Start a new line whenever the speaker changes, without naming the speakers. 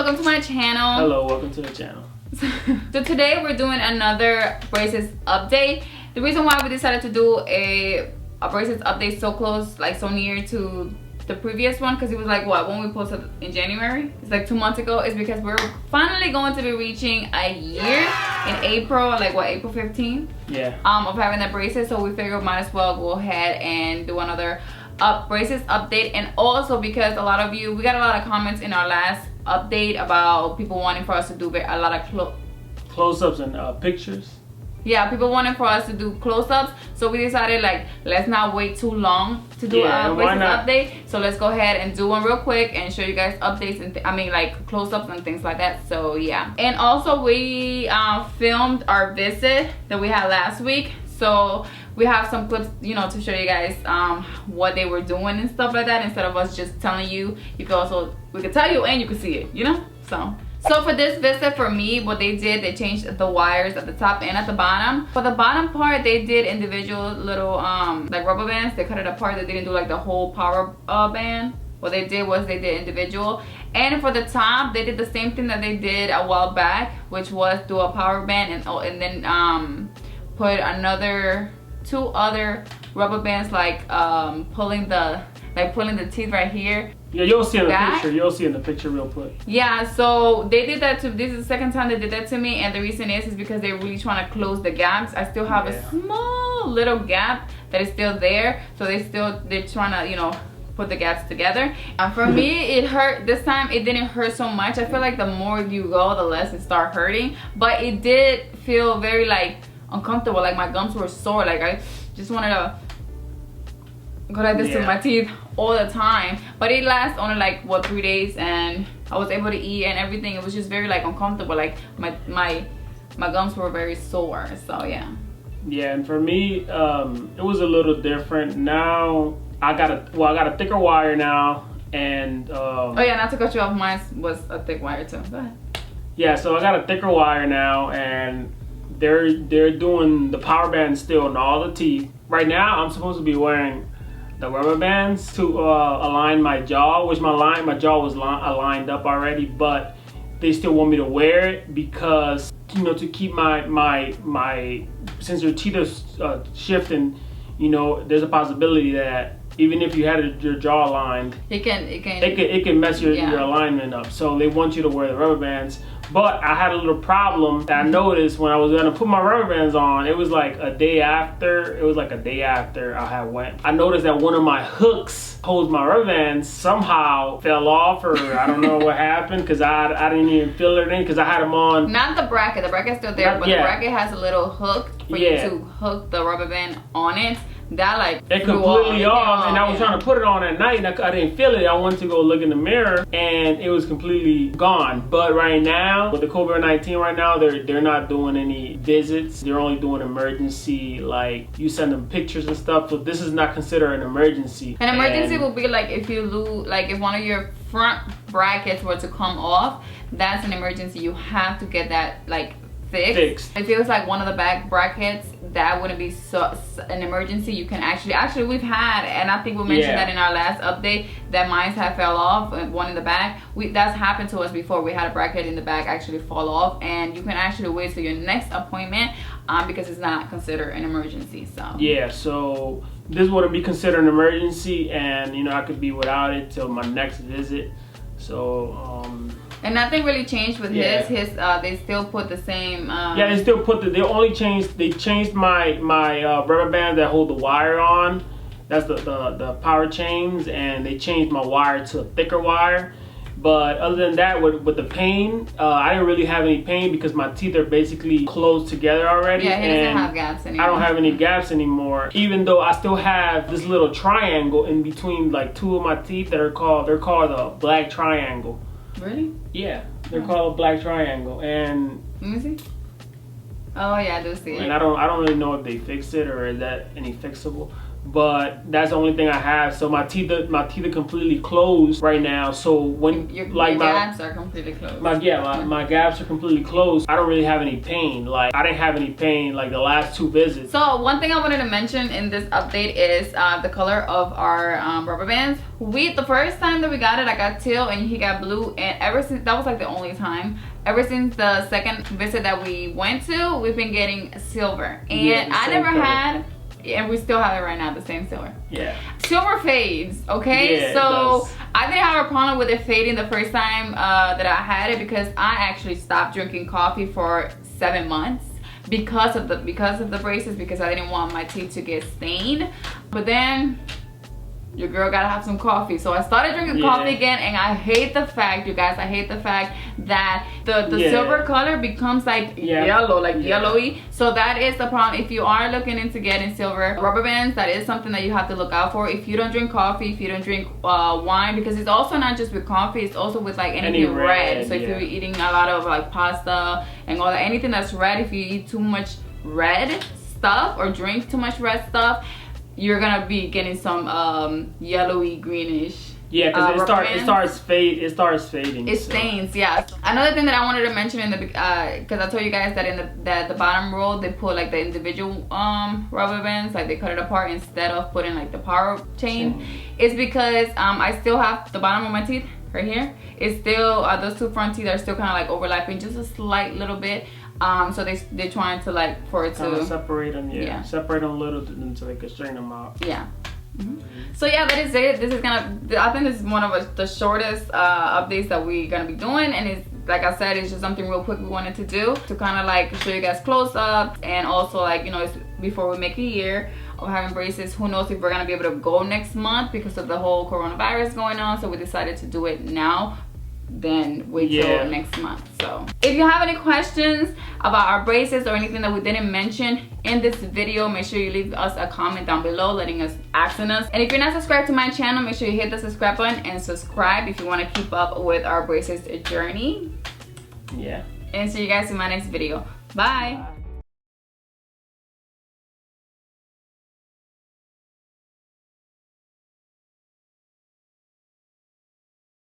welcome to my channel.
Hello, welcome to the channel.
So today we're doing another braces update. The reason why we decided to do a braces update so close, like so near to the previous one, because it was like what, when we posted in January, it's like 2 months ago, is because we're finally going to be reaching a year in April, like what, April 15th?
Yeah.
Of having the braces. So we figured we might as well go ahead and do another braces update. And also because a lot of you, we got a lot of comments in our last update about people wanting for us to do a lot of
close-ups and pictures.
Yeah, people wanted for us to do close-ups, so we decided like let's not wait too long to do a braces update. So let's go ahead and do one real quick and show you guys updates and like close-ups and things like that. So yeah, and also we filmed our visit that we had last week, so we have some clips, you know, to show you guys what they were doing and stuff like that. Instead of us just telling you, we could tell you and you can see it, you know. So for this visit, for me, what they did, they changed the wires at the top and at the bottom. For the bottom part, they did individual little like rubber bands. They cut it apart. They didn't do like the whole power band. What they did was they did individual. And for the top, they did the same thing that they did a while back, which was do a power band and then put two other rubber bands, like pulling the teeth right here.
Yeah, you'll see in the picture. You'll see in the picture real quick.
Yeah, so they did that to. This is the second time they did that to me, and the reason is because they're really trying to close the gaps. I still have a small little gap that is still there, so they're trying to, you know, put the gaps together. And for me, it hurt this time. It didn't hurt so much. I feel like the more you go, the less it start hurting. But it did feel very like uncomfortable. Like my gums were sore. Like I just wanted to go like this to my teeth all the time. But it lasts only like what, 3 days, and I was able to eat and everything. It was just very like uncomfortable. Like my gums were very sore. So yeah.
Yeah, and for me, it was a little different. Now I got a thicker wire now, and
oh yeah, not to cut you off, mine was a thick wire too. Go ahead.
Yeah, so I got a thicker wire now, and they're doing the power band still in all the teeth. Right now, I'm supposed to be wearing the rubber bands to align my jaw, which my jaw was aligned up already, but they still want me to wear it because, you know, to keep my since your teeth are shifting, you know, there's a possibility that even if you had your jaw aligned, it can mess your alignment up. So they want you to wear the rubber bands. But I had a little problem that I noticed when I was gonna put my rubber bands on. It was like a day after. I noticed that one of my hooks holds my rubber bands somehow fell off, or I don't know what happened, because I didn't even feel it in because I had them on.
Not the bracket. The bracket's still there, but the bracket has a little hook for you to hook the rubber band on it. That like
it completely off, and I was trying to put it on at night, and I didn't feel it. I wanted to go look in the mirror, and it was completely gone. But right now, with the COVID-19 right now, they're not doing any visits. They're only doing emergency, like you send them pictures and stuff. So this is not considered an emergency.
An emergency will be like if you lose, like if one of your front brackets were to come off, that's an emergency. You have to get that like fixed. If it was like one of the back brackets, that wouldn't be an emergency. You can actually we've had, and I think we mentioned that in our last update, that mine had fell off, one in the back. That's happened to us before. We had a bracket in the back actually fall off, and you can actually wait till your next appointment because it's not considered an emergency. So yeah, so
this wouldn't be considered an emergency, and you know, I could be without it till my next visit. So
and nothing really changed with his. They still put the same.
Yeah, they still put they changed my rubber band that hold the wire on. That's the power chains, and they changed my wire to a thicker wire. But other than that, with the pain, I didn't really have any pain because my teeth are basically closed together already.
Yeah, he doesn't have gaps anymore.
I don't have any gaps anymore, even though I still have this little triangle in between like two of my teeth that they're called a black triangle.
Really?
Yeah, they're called a black triangle. And
let me see. Oh yeah, I do see it.
And I don't really know if they fixed it or is that any fixable. But that's the only thing I have. So my teeth are completely closed right now. So when
your
my
gaps are completely closed.
My gaps are completely closed. I don't really have any pain. Like I didn't have any pain like the last 2 visits.
So one thing I wanted to mention in this update is the color of our rubber bands. The first time that we got it, I got teal and he got blue, and ever since that was like the only time. Ever since the second visit that we went to, we've been getting silver, and
yeah,
I never had. And we still have it right now, the same silver.
Yeah.
Silver fades, okay?
Yeah,
so I didn't have a problem with it fading the first time that I had it, because I actually stopped drinking coffee for 7 months because of the braces, because I didn't want my teeth to get stained. But then your girl gotta have some coffee, so I started drinking coffee again, and I hate the fact, you guys, I hate the fact that the silver color becomes like yellow, like yellowy. So that is the problem. If you are looking into getting silver rubber bands, that is something that you have to look out for. If you don't drink coffee, if you don't drink wine, because it's also not just with coffee, it's also with like anything red. So if you're eating a lot of like pasta and all that, anything that's red, if you eat too much red stuff or drink too much red stuff, you're gonna be getting some yellowy greenish.
Yeah, because it starts fading.
It stains, yeah. Another thing that I wanted to mention in the because I told you guys that in the bottom row they put like the individual rubber bands, like they cut it apart instead of putting like the power chain. It's because I still have the bottom of my teeth right here. It's still those 2 front teeth are still kind of like overlapping just a slight little bit. So they're trying to like for it to
separate them, separate them a little so they can straighten them out.
Yeah. So yeah, that is it. This is I think this is one of the shortest updates that we're gonna be doing, and it's like I said, it's just something real quick we wanted to do to kind of like show you guys close up, and also like, you know, it's before we make a year of having braces. Who knows if we're gonna be able to go next month because of the whole coronavirus going on, so we decided to do it now then wait till next month. So if you have any questions about our braces or anything that we didn't mention in this video, make sure you leave us a comment down below asking us. And if you're not subscribed to my channel, make sure you hit the subscribe button and subscribe if you want to keep up with our braces journey. And see you guys in my next video. Bye.